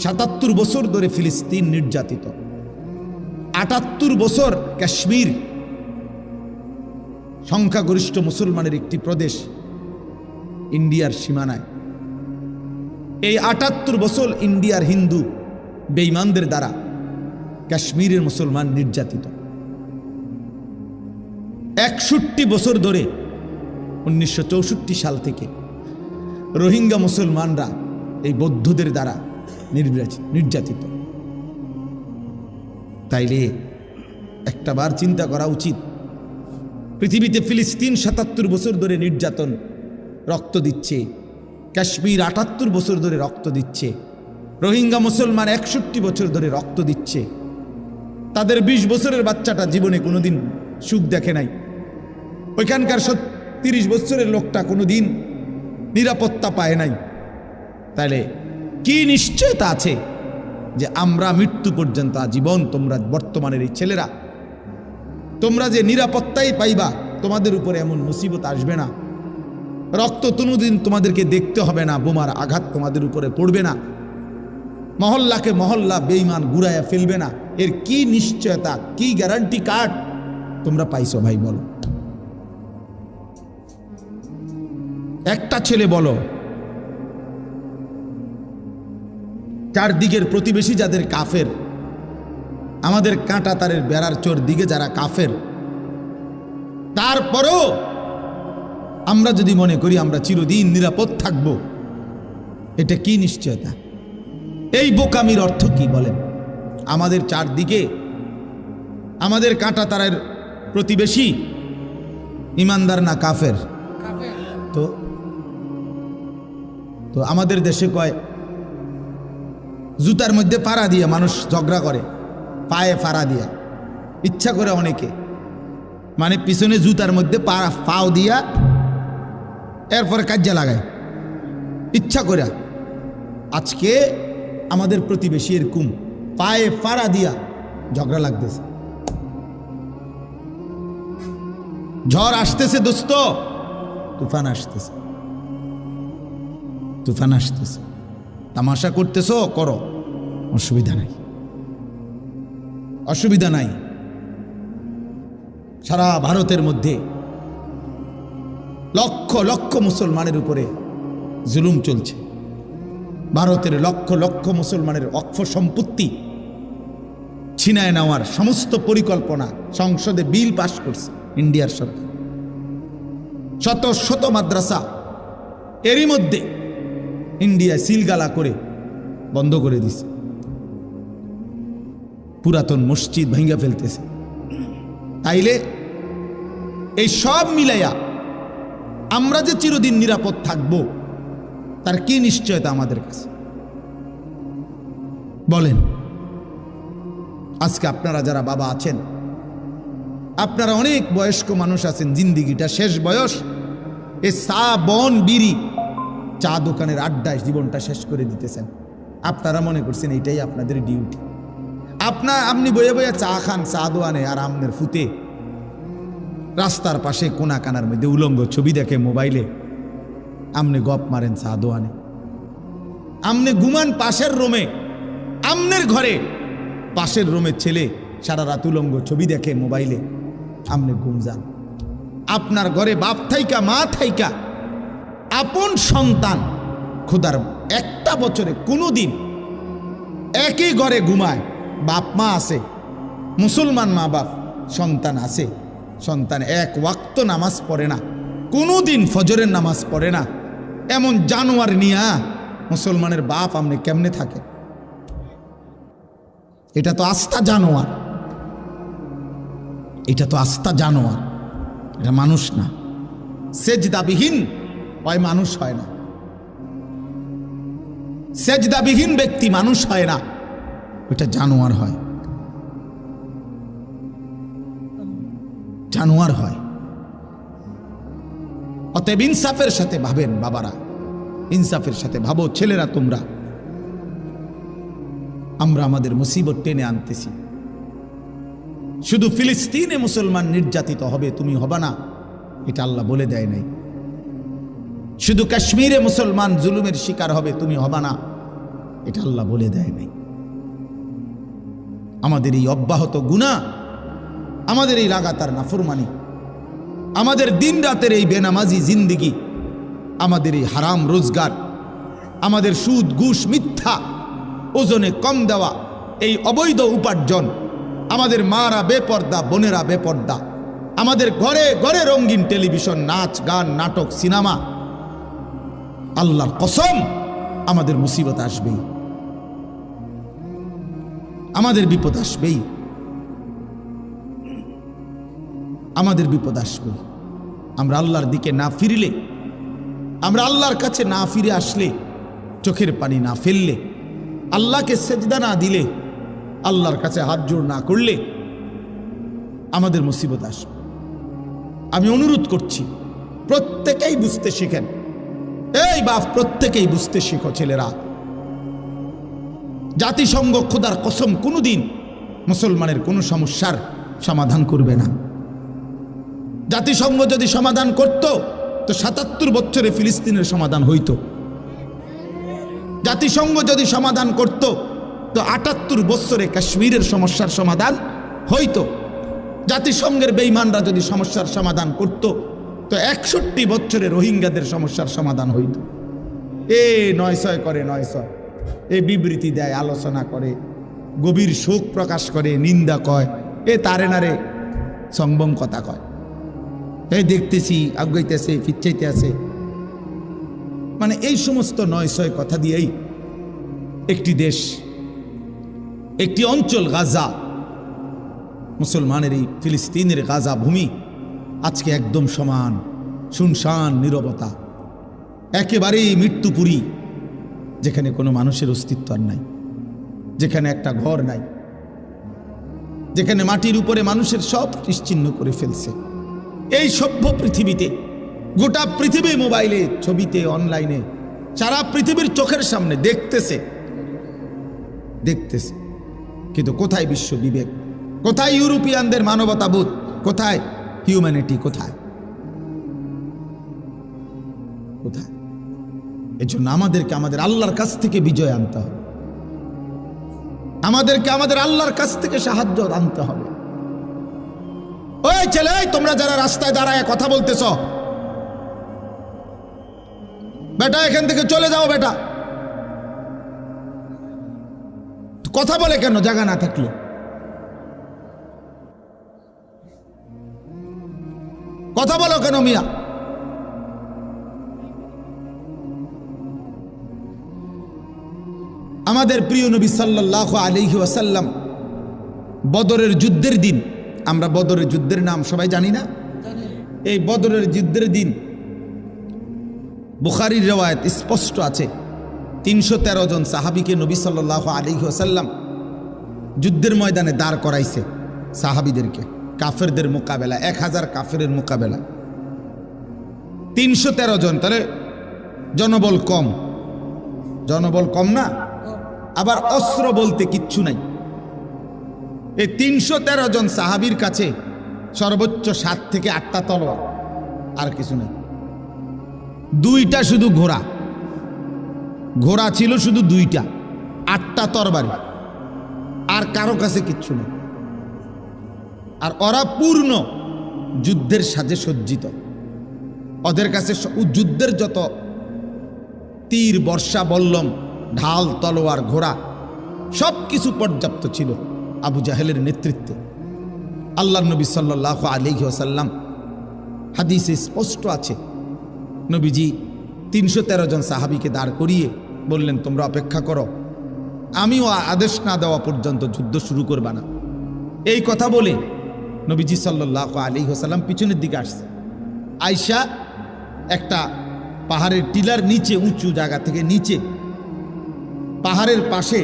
77 বছর ধরে ফিলিস্তিন নির্যাতিত, 78 বছর কাশ্মীর সংখ্যাগরিষ্ঠ মুসলমানের একটি প্রদেশ ইন্ডিয়ার সীমানায়। এই 78 বছর ইন্ডিয়ার হিন্দু বেঈমানদের দ্বারা কাশ্মীরের মুসলমান নির্যাতিত। 61 বছর ধরে 1964 সাল থেকে রোহিঙ্গা মুসলমানরা এই বৌদ্ধদের দ্বারা নির্যাতিত। তাইলে একটাবার চিন্তা করা উচিত, পৃথিবীতে ফিলিস্তিন 77 বছর ধরে নির্যাতন, রক্ত দিচ্ছে, কাশ্মীর 78 বছর ধরে রক্ত দিচ্ছে, রোহিঙ্গা মুসলমান 61 বছর ধরে রক্ত দিচ্ছে। তাদের 20 বছরের বাচ্চাটা জীবনে কোনোদিন সুখ দেখে নাই। ওইখানকার 30 বছরের লোকটা কোনো দিন নিরাপত্তা পায় নাই, তাহলে কি নিশ্চয়তা আছে যে আমরা মৃত্যু পর্যন্ত আজীবন, তোমরা বর্তমানের এই ছেলেরা তোমরা যে নিরাপত্তাই পাইবা, তোমাদের উপরে এমন মুসিবত আসবে না, রক্ত কোনোদিন তোমাদেরকে দেখতে হবে না, বোমার আঘাত তোমাদের উপরে পড়বে না, মহল্লাকে মহল্লা বেঈমান গুড়াইয়া ফেলবে না। এর কি নিশ্চয়তা, কি গ্যারান্টি কার্ড তোমরা পাইছো ভাই বলো? একটা ছেলে বলো, চারদিকের প্রতিবেশী যাদের কাফের, আমাদের কাঁটা তারের বেড়ার চোর দিকে যারা কাফের, তারপরও আমরা যদি মনে করি আমরা চিরদিন নিরাপদ থাকব, এটা কি নিশ্চয়তা? এই বোকামির অর্থ কি বলেন? আমাদের চারদিকে আমাদের কাঁটা তারের প্রতিবেশী ইমানদার না কাফের? তো তো আমাদের দেশে কয় জুতার মধ্যে ফাড়া দিয়া মানুষ ঝগড়া করে, পায়ে ফাড়া দিয়া, ইচ্ছা করে অনেকে, মানে পিছনে জুতার মধ্যে পাও দিয়া এরপরে কাজ্জা লাগায় ইচ্ছা করে। আজকে আমাদের প্রতিবেশী এরকম পায়ে ফাড়া দিয়া ঝগড়া লাগতেছে। ঝড় আসতেছে দোস্ত, তুফান আসতেছে, তুফান আসতেছে, তামাশা করতেছো করো, অসুবিধা নাই, অসুবিধা নাই। সারা ভারতের মধ্যে লক্ষ লক্ষ মুসলমানের উপরে জুলুম চলছে। ভারতের লক্ষ লক্ষ মুসলমানের অক্ষ সম্পত্তি ছিনায় নেওয়ার সমস্ত পরিকল্পনা সংসদে বিল পাশ করছে ইন্ডিয়ার সরকার। শত শত মাদ্রাসা এরই মধ্যে ইন্ডিয়া সিলগালা করে বন্ধ করে দিছে, পুরাতন মসজিদ ভেঙে ফেলতেছে। তাইলে এই সব মিলাইয়া আমরা যে চিরদিন নিরাপদ থাকব, তার কি নিশ্চয়তা আমাদের কাছে বলেন? আজকে আপনারা যারা বাবা আছেন, আপনারা অনেক বয়স্ক মানুষ আছেন, জিন্দিগিটা শেষ বয়স, এ চা বন বিড়ি চা দোকানের আড্ডায় জীবনটা শেষ করে দিতেছেন। আপনারা মনে করছেন এইটাই আপনাদের ডিউটি। আপনি বয়ে বয়ে চা খান চা দোয়ানে, আর আমনের ফুতে রাস্তার পাশে কোনা কানার মধ্যে উলঙ্গ ছবি দেখে মোবাইলে, আমনে গপ মারেন চা দোয়ানে। আমনে ঘুমান পাশের রুমে, আমনের ঘরে পাশের রুমের ছেলে সারা রাত উলঙ্গ ছবি দেখে মোবাইলে, আমনে ঘুম যান। আপনার ঘরে বাপ থাইকা মা থাইকা আপন সন্তান খোদার একটা বছরে কোনোদিন একই ঘরে ঘুমায়, বাপ মা আছে, মুসলমান মা বাপ, সন্তান আছে, সন্তান এক ওয়াক্ত নামাজ পড়ে না, কোনোদিন ফজরের নামাজ পড়ে না, এমন জানোয়ার নিয়া মুসলমানের বাপ আমনে কেমনে থাকে? এটা তো আস্থা জানোয়ার, এটা তো আস্থা জানোয়ার, এটা মানুষ না। সেজদাবিহীন হয় মানুষ হয় না, সেজদাবিহীন ব্যক্তি মানুষ হয় না, ওটা জানোয়ার হয়, জানোয়ার হয়। অতএব ইনসাফের সাথে ভাবেন বাবারা, ইনসাফের সাথে ভাবো ছেলেরা তোমরা। আমরা আমাদের মুসিবত টেনে আনতেছি। শুধু ফিলিস্তিনে মুসলমান নির্যাতিত হবে, তুমি হবা না, এটা আল্লাহ বলে দেয় নাই। শুধু কাশ্মীরে মুসলমান জুলুমের শিকার হবে, তুমি হবা না, এটা আল্লাহ বলে দেয় নাই। আমাদের এই অব্যাহত গুনাহ, আমাদের এই লাগাতার নাফরমানি, আমাদের দিন রাতের এই বেনামাজি জিন্দিগি, আমাদের এই হারাম রোজগার, আমাদের সুদ ঘুষ মিথ্যা, ওজনে কম দেওয়া, এই অবৈধ উপার্জন, আমাদের মারা বেপর্দা, বোনেরা বেপর্দা, আমাদের ঘরে ঘরে রঙিন টেলিভিশন, নাচ গান নাটক সিনেমা, আল্লাহর কসম আমাদের মুসিবত আসবেই, আমাদের বিপদ আসবেই, আমাদের বিপদ আসবেই। আমরা আল্লাহর দিকে না ফিরলে, আমরা আল্লাহর কাছে না ফিরে আসলে, চোখের পানি না ফেললে, আল্লাহকে সেজদা না দিলে, আল্লাহর কাছে হাত জোড় না করলে আমাদের মুসিবত আসবে। আমি অনুরোধ করছি প্রত্যেকেই বুঝতে শিখেন। এই বাপ, প্রত্যেকেই বুঝতে শিখো ছেলেরা। জাতিসংঘ খোদার কসম কোনোদিন মুসলমানের কোনো সমস্যার সমাধান করবে না। জাতিসংঘ যদি সমাধান করত তো ৭৭ বছরে ফিলিস্তিনের সমাধান হইত। জাতিসংঘ যদি সমাধান করত তো ৭৮ বছরে কাশ্মীরের সমস্যার সমাধান হইত। জাতিসংঘের বেঈমানরা যদি সমস্যার সমাধান করত তো ৬১ বছরে রোহিঙ্গাদের সমস্যার সমাধান হইত। এ ৯০০ করে ৯০০, এ বিবৃতি দেয়, আলোচনা করে, গভীর শোক প্রকাশ করে, নিন্দা কয়, এ তারে নারে সংবং কথা কয়, এই দেখতেছি আগাইতেছে ফিরচাইতে আছে। মানে এই সমস্ত ৯০০ কথা দিয়েই একটি দেশ, একটি অঞ্চল গাজা, মুসলমানের এই ফিলিস্তিনের গাজা ভূমি আজকে একদম সমান, শুনশান নীরবতা, একেবারেই মৃত্যুপুরী, যেখানে কোনো মানুষের অস্তিত্ব আর নাই, যেখানে একটা ঘর নাই, যেখানে মাটির উপরে মানুষের সব নিশ্চিহ্ন করে ফেলছে। এই সভ্য পৃথিবীতে, গোটা পৃথিবী মোবাইলে, ছবিতে, অনলাইনে, সারা পৃথিবীর চোখের সামনে দেখতেছে, কিন্তু কোথায় বিশ্ব বিবেক? কোথায় ইউরোপিয়ানদের মানবতাবোধ? কোথায় হিউম্যানিটি? কোথায়? এজন্য আমাদেরকে আমাদের আল্লাহর কাছ থেকে বিজয় আনতে হবে, আমাদেরকে আমাদের আল্লাহর কাছ থেকে সাহায্য আনতে হবে। ওই ছেলে, তোমরা যারা রাস্তায় দাঁড়ায় কথা বলতেছ, বেটা এখান থেকে চলে যাও। বেটা কথা বলে কেন জায়গা না থাকলে? কথা বলো কেন মিয়া? আমাদের প্রিয় নবী সাল্লাল্লাহু আলাইহি ওয়াসাল্লাম বদরের যুদ্ধের দিন, আমরা বদরের যুদ্ধের নাম সবাই জানি না? এই বদরের যুদ্ধের দিন বুখারীর রওয়ায়াত স্পষ্ট আছে, ৩১৩ জন সাহাবীকে নবী সাল্লাল্লাহু আলাইহি ওয়াসাল্লাম যুদ্ধের ময়দানে দাঁড় করাইছে। সাহাবীদেরকে কাফেরদের মোকাবেলা, ১০০০ কাফেরের মোকাবেলা, ৩১৩ জন। তাহলে জনবল কম, জনবল কম না? আবার অস্ত্র বলতে কিচ্ছু নাই। এই ৩১৩ জন সাহাবীর কাছে সর্বোচ্চ ৭ থেকে ৮টা তলোয়ার, আর কিছু নেই। 2টা শুধু ঘোড়া, ঘোড়া ছিল শুধু 2টা, 8টা তরবারি, আর কারো কাছে কিচ্ছু নেই। আর ওরা পূর্ণ যুদ্ধের সাজে সজ্জিত। ওদের কাছে যুদ্ধের যত তীর, বর্ষা, বল্লম, ঢাল, তলোয়ার, ঘোড়া সব কিছু পর্যাপ্ত ছিল আবু জাহেলের নেতৃত্বে। আল্লাহর নবী সাল্লাল্লাহু আলাইহি ওয়াসাল্লাম, হাদিসে স্পষ্ট আছে, নবীজি ৩১৩ জন সাহাবীকে দাঁড় করিয়ে বললেন, তোমরা অপেক্ষা করো, আমিও আদেশ না দেওয়া পর্যন্ত যুদ্ধ শুরু করবা না। এই কথা বলে নবীজি সাল্লাল্লাহু আলাইহি ওয়াসাল্লাম পিছনের দিকে আসছে। আয়েশা একটা পাহাড়ের টিলার নিচে, উঁচু জায়গা থেকে নিচে পাহাড়ের পাশে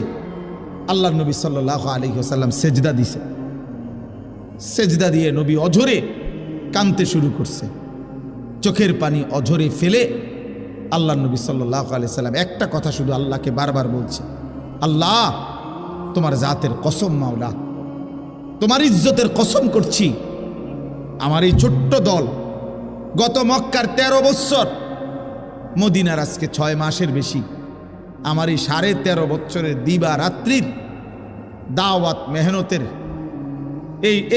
আল্লাহর নবী সাল্লাল্লাহু আলাইহি ওয়াসাল্লাম সেজদা দিছে। সেজদা দিয়ে নবী অঝরে কাঁদতে শুরু করছে, চোখের পানি অঝরে ফেলে আল্লাহর নবী সাল্লাল্লাহু আলাইহি ওয়াসাল্লাম একটা কথা শুধু আল্লাহকে বারবার বলছে, আল্লাহ তোমার জাতের কসম, মাওলা তোমার ইজ্জতের কসম করছি, আমার এই ছোট্ট দল গত মক্কার 13 বছর, মদিনার আজকে 6 মাসের বেশি, আমার এই 13.5 বছরের দিবা রাত্রির দাওয়াত মেহনতের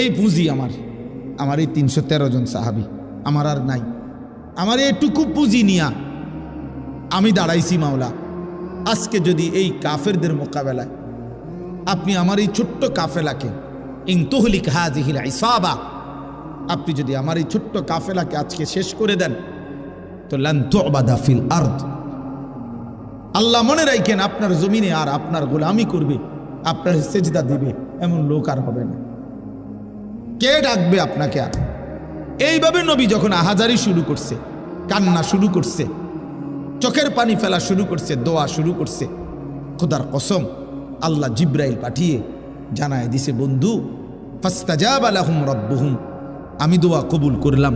এই পুঁজি আমার এই ৩১৩ জন সাহাবী, আমার আর নাই। আমার এইটুকু পুঁজি নিয়া আমি দাঁড়াইছি মাওলা। আজকে যদি এই কাফেরদের মোকাবেলায় আপনি আমার এই ছোট্ট কাফেলাকে, ইন তুহলিক হাযিহিল ইসাবা, আপনি যদি আমার এই ছোট্ট কাফেলাকে আজকে শেষ করে দেন, তো লান তুবাদা ফিল আরদ, আল্লাহ মনে রাখেন আপনার জমিনে আর আপনার গোলামি করবে, আপনার সেজদা দিবে এমন লোক আর হবে না। কে ডাকবে আপনাকে আর? এইভাবে নবী যখন আহাজারি শুরু করছে, কান্না শুরু করছে, চোখের পানি ফেলা শুরু করছে, দোয়া শুরু করছে, খোদার কসম আল্লাহ জিব্রাইল পাঠিয়ে জানায় দিছে, বন্ধু ফাস্তাজাবা লাহুম রাব্বুহুম, আমি দোয়া কবুল করলাম,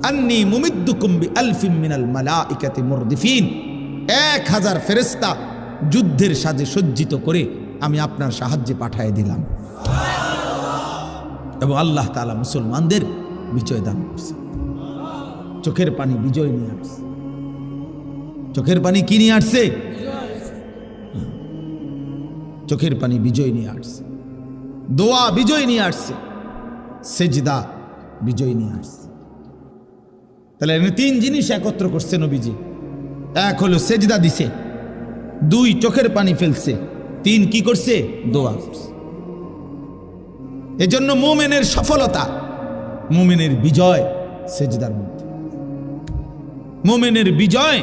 আন্নী মুমিদ্দুকুম বিআলফিন মিনাল মালাইকাতি মুরদিফিন, 1000 ফেরেশতা যুদ্ধের সাজে সজ্জিত করে আমি আপনার সাহায্যে পাঠিয়ে দিলাম। এবং আল্লাহ তাআলা মুসলমানদের বিজয় দান করছে। চোখের পানি বিজয় নিয়ে আসছে। চোখের পানি কি নিয়ে আসছে? চোখের পানি বিজয় নিয়ে আসছে। দোয়া বিজয় নিয়ে আসছে। সেজদা বিজয় নিয়ে আসছে। তাহলে 3 জিনিস একত্র করছে নবীজি। 1 হলো সেজদা দিছে, 2 চোখের পানি ফেলছে, 3 কি করছে? দোয়া করছে। এজন্য মুমিনের সফলতা, মুমিনের বিজয় সেজদার মধ্যে, মুমিনের বিজয়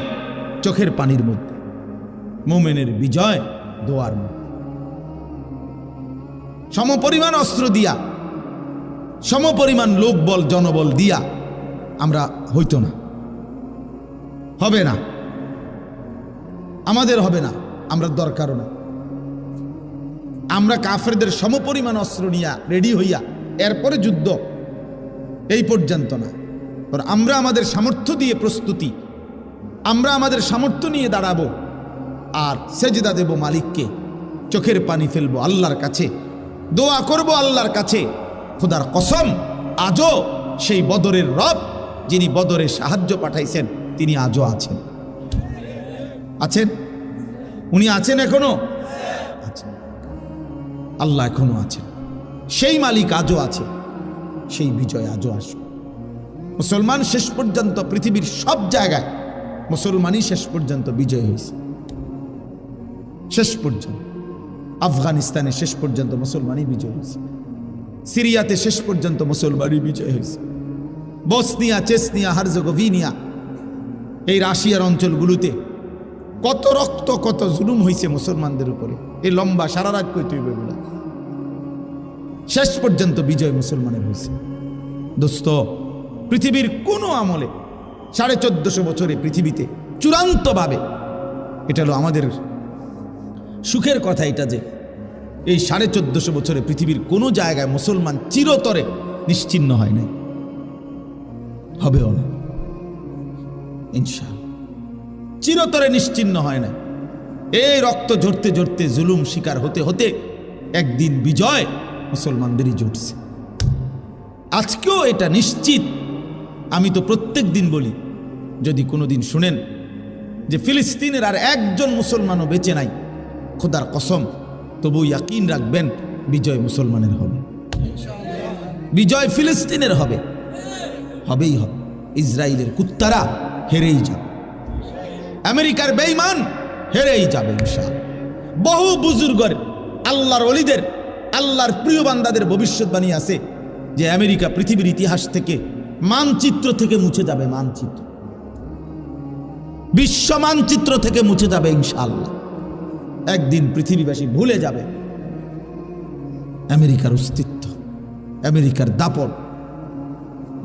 চোখের পানির মধ্যে, মুমিনের বিজয় দোয়ার মধ্যে। সমপরিমাণ অস্ত্র দিয়া, সমপরিমাণ লোকবল জনবল দিয়া আমরা হইতো না, হবে না, আমাদের হবে না, আমরা দরকারও না। আমরা কাফেরদের সমপরিমাণ অস্ত্র নিয়া রেডি হইয়া এরপরে যুদ্ধ, এই পর্যন্ত না। আমরা আমাদের সামর্থ্য দিয়ে প্রস্তুতি, আমরা আমাদের সামর্থ্য নিয়ে দাঁড়াবো আর সেজদা দেব মালিককে, চোখের পানি ফেলবো আল্লাহর কাছে, দোয়া করব আল্লাহর কাছে। খোদার কসম, আজও সেই বদরের রব যিনি বদরে সাহায্য পাঠাইছেন তিনি আজও আছেন। আছেন? উনি আছেন এখনো? আছেন। আল্লাহ এখনো আছেন। সেই মালিক আজও আছে, সেই বিজয় আজও আসবে। মুসলমান শেষ পর্যন্ত পৃথিবীর সব জায়গায় মুসলমানই শেষ পর্যন্ত বিজয় হয়েছে। শেষ পর্যন্ত আফগানিস্তানে শেষ পর্যন্ত মুসলমানই বিজয় হয়েছে, সিরিয়াতে শেষ পর্যন্ত মুসলমানই বিজয় হয়েছে, বসনিয়া, চেসনিয়া, হার্জেগোভিনা, এই রাশিয়ার অঞ্চলগুলোতে কত রক্ত, কত জুলুম হয়েছে মুসলমানদের উপরে। এই লম্বা সারা রাত কইতে হইবে বলে শেষ পর্যন্ত বিজয় মুসলমানের হয়েছে। দোস্ত, পৃথিবীর কোন আমলে 1450 বছরে পৃথিবীতে চূড়ান্তভাবে, এটা হলো আমাদের সুখের কথা এটা যে এই 1450 বছরে পৃথিবীর কোনো জায়গায় মুসলমান চিরতরে নিশ্চিহ্ন হয় নাই, হবেও না ইনশাআল্লাহ। চিরতরে নিশ্চিহ্ন হয় না। এই রক্ত ঝরতে ঝরতে, জুলুম শিকার হতে হতে একদিন বিজয় মুসলমানদেরই জুটছে। আজকেও এটা নিশ্চিত। আমি তো প্রত্যেক দিন বলি, যদি কোনোদিন শুনেন যে ফিলিস্তিনের আর একজন মুসলমানও বেঁচে নাই, খোদার কসম, তবু ইয়াকিন রাখবেন বিজয় মুসলমানের হবে, বিজয় ফিলিস্তিনের হবে, হবেই হবে। ইসরায়েলের কুত্তারা হেরেই যাবে, আমেরিকার বেঈমান হেরেই যাবে ইনশাআল্লাহ। বহু বুজুর্গের, আল্লাহর ওলিদের, আল্লাহর প্রিয় বান্দাদের ভবিষ্যৎবাণী আছে যে আমেরিকা পৃথিবীর ইতিহাস থেকে, মানচিত্র থেকে মুছে যাবে, মানচিত্র, বিশ্ব মানচিত্র থেকে মুছে যাবে ইনশাআল্লাহ। একদিন পৃথিবীবাসী ভুলে যাবে আমেরিকার অস্তিত্ব, আমেরিকার দাপট,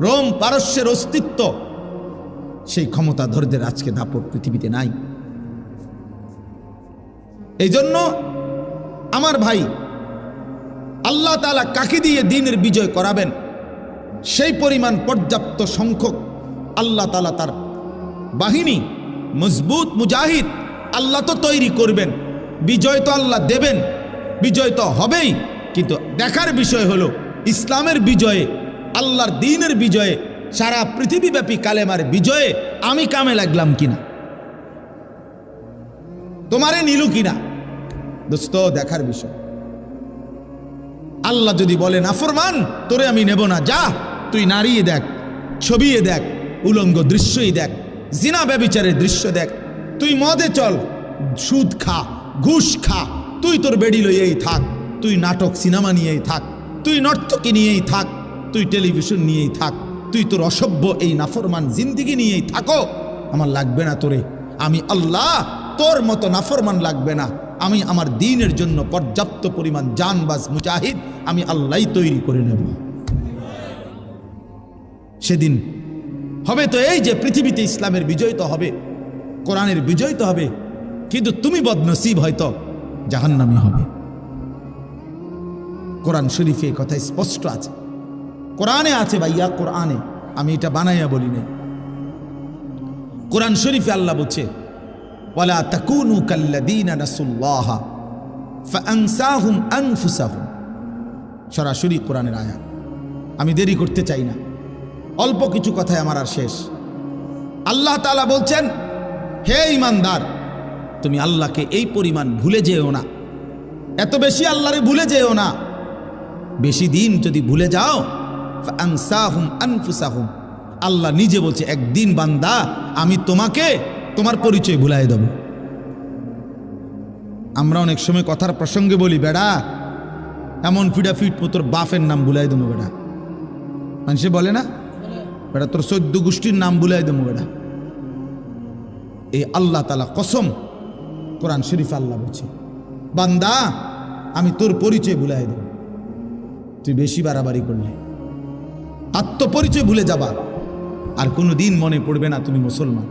রোম পারস্যের অস্তিত্ব, সেই ক্ষমতাধরদের আজকে দাপট পৃথিবীতে নাই। এই জন্য আমার ভাই, আল্লাহ তাআলা কাকে দিয়ে দ্বীনের বিজয় করাবেন, সেই পরিমাণ পর্যাপ্ত সংখ্যক আল্লাহ তাআলা তার বাহিনী, মজবুত মুজাহিদ আল্লাহ তো তৈরি করবেন। বিজয় তো আল্লাহ দেবেন, বিজয় তো হবেই, কিন্তু দেখার বিষয় হলো ইসলামের বিজয়ে, আল্লাহর দ্বীনের বিজয়ে, সারা পৃথিবীব্যাপী কালেমার বিজয়ে আমি কামে লাগলাম কিনা, তোমারে নিলু কিনা, দোস্ত দেখার বিষয়। আল্লাহ যদি বলে নাফরমান, তোরে আমি নেব না, যা তুই নাড়িয়ে দেখ, ছবিয়ে দেখ, উলঙ্গ দৃশ্যই দেখ, জিনা ব্যভিচারের দৃশ্য দেখ, তুই মদে চল, সুদ খা, ঘুষ খা, তুই তোর বেড়ি লইয়েই থাক, তুই নাটক সিনেমা নিয়েই থাক, তুই নর্তকী নিয়েই থাক, তুই টেলিভিশন নিয়েই থাক, তুই তোর অসভ্য এই নাফরমান জিন্দিগি নিয়েই থাকো, আমার লাগবে না তোরে। আমি আল্লাহ তোর মতো নাফরমান লাগবে না। আমি আমার দ্বীনের জন্য পর্যাপ্ত পরিমাণ জানবাজ মুজাহিদ আমি আল্লাহই তৈরি করে নেব। সেদিন হবে তো এই যে পৃথিবীতে ইসলামের বিজয় তো হবে, কোরআনের বিজয় তো হবে, কিন্তু তুমি বদনসিব হয়তো জাহান্নামী হবে। কোরআন শরীফে কথা স্পষ্ট আছে, কোরআনে আছে ভাইয়া, কোরআনে আমি এটা বানাইয়া বলি নাই। কোরআন শরীফে আল্লাহ বলছে ওয়ালা তাকুনু কাল্লাযীনা নাসুল্লাহা ফাআনসাহুম আনফুসাহুম, সরাসরি কোরআনের আয়াত। আমি দেরি করতে চাই না, অল্প কিছু কথায় আমার আর শেষ। আল্লাহ তাআলা বলছেন, হে ঈমানদার, তুমি আল্লাহকে এই পরিমাণ ভুলে যেও না, এত বেশি আল্লাহরে ভুলে যেও না। বেশি দিন যদি ভুলে যাও, ফাআনসাহুম আনফুসাহুম, আল্লাহ নিজে বলছে একদিন বান্দা আমি তোমাকে তোমার পরিচয় ভুলাই দেব। আমরা অনেক সময় কথার প্রসঙ্গে বলি, বেড়া এমন ফিডাফিট তোর বাপের নাম ভুলাই দেবো বেড়া। মানুষে বলে না, বেড়া তোর 14 গোষ্ঠীর নাম ভুলাই দেবো বেড়া। এই আল্লাহ তাআলা কসম, কোরআন শরীফ আল্লাহ বলছে, বান্দা আমি তোর পরিচয় ভুলাই দেব তুই বেশি বাড়াবাড়ি করলে। আত্মপরিচয় ভুলে যাবা, আর কোনোদিন মনে পড়বে না তুমি মুসলমান,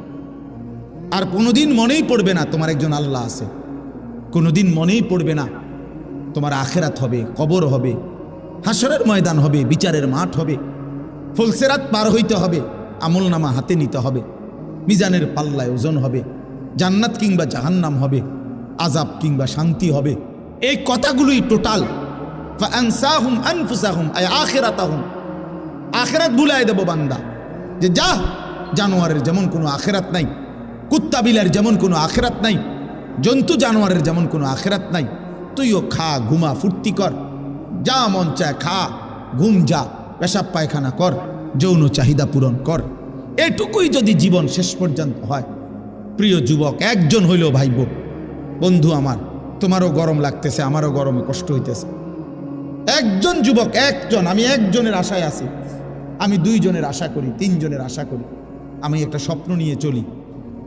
আর কোনোদিন মনেই পড়বে না তোমার একজন আল্লাহ আছে, কোনোদিন মনেই পড়বে না তোমার আখেরাত হবে, কবর হবে, হাসরের ময়দান হবে, বিচারের মাঠ হবে, ফুলসেরাত পার হইতে হবে, আমল নামা হাতে নিতে হবে, মিজানের পাল্লায় ওজন হবে, জান্নাত কিংবা জাহান্নাম হবে, আযাব কিংবা শান্তি হবে। এই কথাগুলোই টোটাল ফাআনসাহুম আনফুসাহুম আয় আখিরাতাহুম, আখিরাত ভুলাই দেব বান্দা। যে যা, জানোয়ারের যেমন কোনো আখিরাত নাই, কুত্তা বিলার যেমন কোনো আখিরাত নাই, জন্তু জানোয়ারের যেমন কোনো আখিরাত নাই, তুইও খা, ঘুমা, ফুর্তি কর, যা মন চায় খা, ঘুম যা, পেশাব পায়খানা কর, যৌন চাহিদা পূরণ কর। এটুকুই যদি জীবন শেষ পর্যন্ত হয়, প্রিয় যুবক একজন হইলেও ভাইব, বন্ধু আমার, তোমারও গরম লাগতেছে, আমারও গরমে কষ্ট হইতেছে, একজন যুবক, একজন, আমি একজনের আশায় আছি, আমি 2 জনের আশা করি, 3 জনের আশা করি। আমি একটা স্বপ্ন নিয়ে চলি,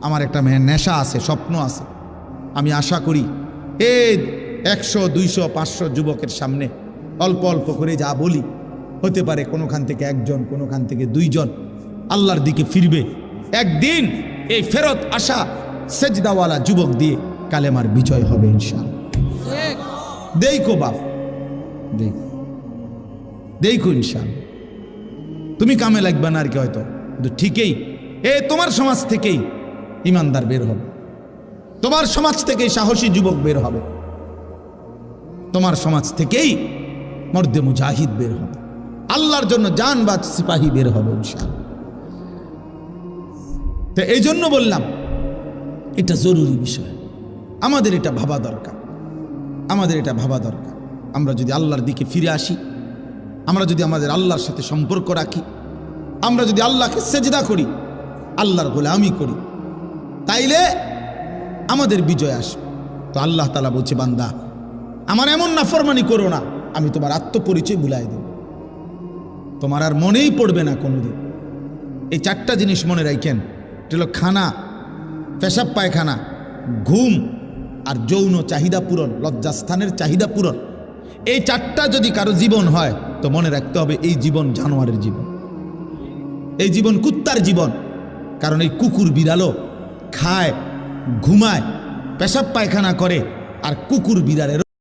আমার একটা নেশা আছে, স্বপ্ন আছে। আমি আশা করি এই 100, 200, 500 যুবকের সামনে অল্প অল্প করে যা বলি, হতে পারে কোনোখান থেকে 1 জন, কোনোখান থেকে 2 জন আল্লাহর দিকে ফিরবে। একদিন এই ফেরত আসা সেজদাওয়ালা যুবক দিয়ে কালেমার বিজয় হবে ইনশাআল্লাহ। দেখো বাপ, দেখো ইনশাআল্লাহ, তুমি কামে লাগবে না আর কি হয়তো, কিন্তু ঠিকই তোমার সমাজ থেকেই ইমানদার বের হবে, তোমার সমাজ থেকেই সাহসী যুবক বের হবে, তোমার সমাজ থেকেই মর্দে মুজাহিদ বের হবে, আল্লাহর জন্য জানবাজ সিপাহী বের হবে ইনশাআল্লাহ। তো এই জন্য বললাম এটা জরুরি বিষয়, আমাদের এটা ভাবা দরকার, আমাদের এটা ভাবা দরকার। আমরা যদি আল্লাহর দিকে ফিরে আসি, আমরা যদি আমাদের আল্লাহর সাথে সম্পর্ক রাখি, আমরা যদি আল্লাহকে সেজদা করি, আল্লাহর গোলামি করি, তাইলে আমাদের বিজয় আসবে। তো আল্লাহ তাআলা বলছে, বান্দা আমার এমন নাফরমানি করো না, আমি তোমার আত্মপরিচয় ভুলাই দেব, তোমার আর মনেই পড়বে না কোনোদিন। এই 4টা জিনিস মনে রাখেন, এটা হলো খানা, পেশাব পায়খানা, ঘুম আর যৌন চাহিদা পূরণ, লজ্জাস্থানের চাহিদা পূরণ। এই 4টা যদি কারো জীবন হয়, তো মনে রাখতে হবে এই জীবন জানোয়ারের জীবন, এই জীবন কুত্তার জীবন। কারণ এই কুকুর বিড়ালও খায়, ঘুমায়, পেশাব পায়খানা করে, আর কুকুর বিড়ালের